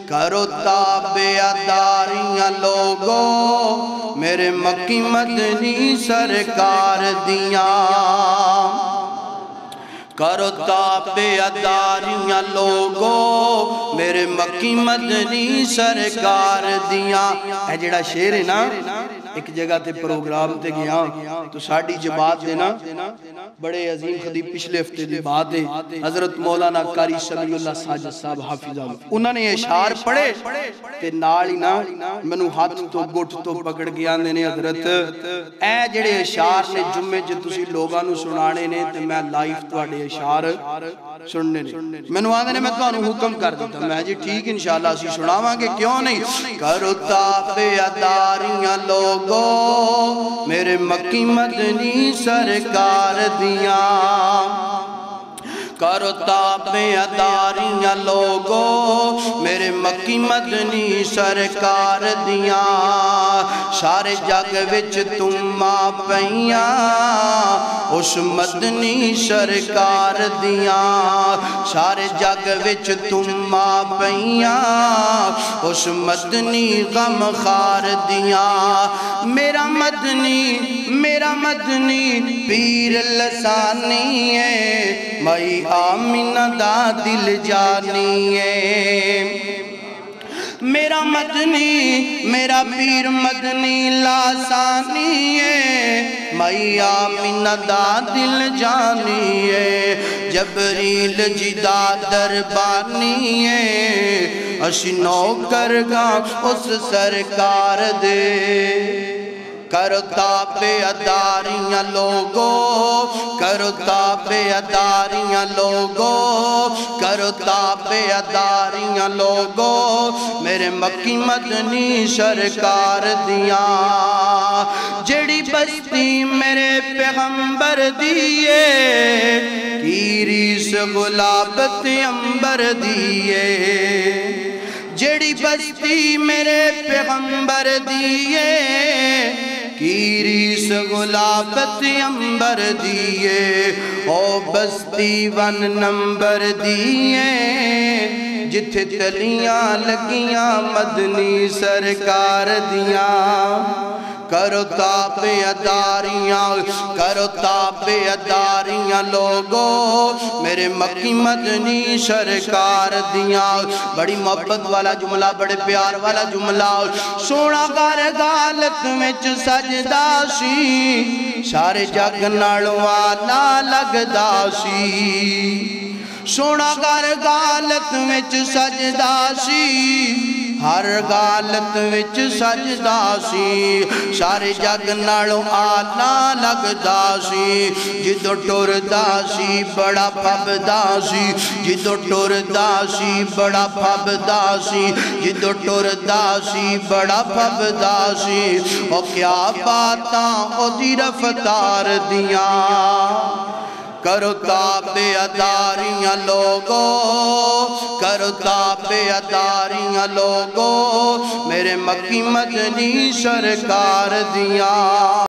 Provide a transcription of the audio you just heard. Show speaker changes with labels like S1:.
S1: کرو تابعداریاں لوگو میرے مکی مدنی سرکار دیاں، کرو تابعداریاں لوگو میرے مکی مدنی سرکار دیاں۔ اے جڑا شعر ہے نا، ایک جگہ تے پروگرام تے گیا تو ساڑھی جماعت دے نا بڑے عظیم خطیب پچھلے ہفتے دی بات ہے، حضرت مولانا قاری سمیع اللہ ساجد صاحب حافظ اللہ، انہوں نے اشعار پڑھے تے نالی نا منو ہاتھ تو گھٹ تو پکڑ گیا نے حضرت اے جڑے اشعار نے جمعے جو تسی لوگاں نو سنانے نے تے میں لائف تواڈے اشعار سننے نے، منو آدھے نے میں تانوں حکم کر دیتا، میں جی ٹھیک انشاءاللہ اسی سناواں گے کیوں نہیں۔ کرو تابعداریاں لوگو میرے مکی مدنی سرکار دیاں، کرو تابعداریاں لوگو میرے مکی مدنی سرکار دیاں، سارے جگ وچ تماں پئیاں اس مدنی سرکار دیاں، سارے جگ وچ تماں پئیاں اس مدنی غم خار دیاں، میرا مدنی پیر لسانی ہے، مائی آمینہ دا دل جانی ہے، میرا پیر مدنی لاسانی ہے، مائی آمینہ دا دل جانی ہے، جبریل جدا دربانی ہے، اسی نوکر گا اس سرکار دے، کرو تابعداریاں لوگو کرو تابعداریاں لوگو کرو تابعداریاں لوگو میرے مکی مدنی سرکار دیاں، جڑی بستی میرے پیغمبر دیئے کی ریس غلابت امبر دیئے، جڑی بستی میرے پیغمبر دیئے کی ریس غلابت امبر دیئے، او بستی 1 نمبر دیئے جتھے تلیاں لگیاں مدنی سرکار دیاں، کرو تابعداریاں لوگو میرے مکی مدنی سرکار دیاں، بڑی محبت والا جملہ بڑے پیار والا جملہ، سونا گھر غالت وچ سجدا سی سارے جگ نالوں والا لگدا سی، سونا گھر غالت وچ سجدا سی ہر غالت وچ سجدا سی سارے جگ نالوں آلہ لگدا سی، جدو ٹردا سی بڑا پھبدا سی، جدو ٹردا سی بڑا پھبدا سی، جدو ٹردا سی بڑا پھبدا سی، او کیا باتاں او دی رفتار دیاں، کرو تابعداریاں لوگو کرو تابعداریاں لوگو میرے مکی مدنی سرکار دیاں۔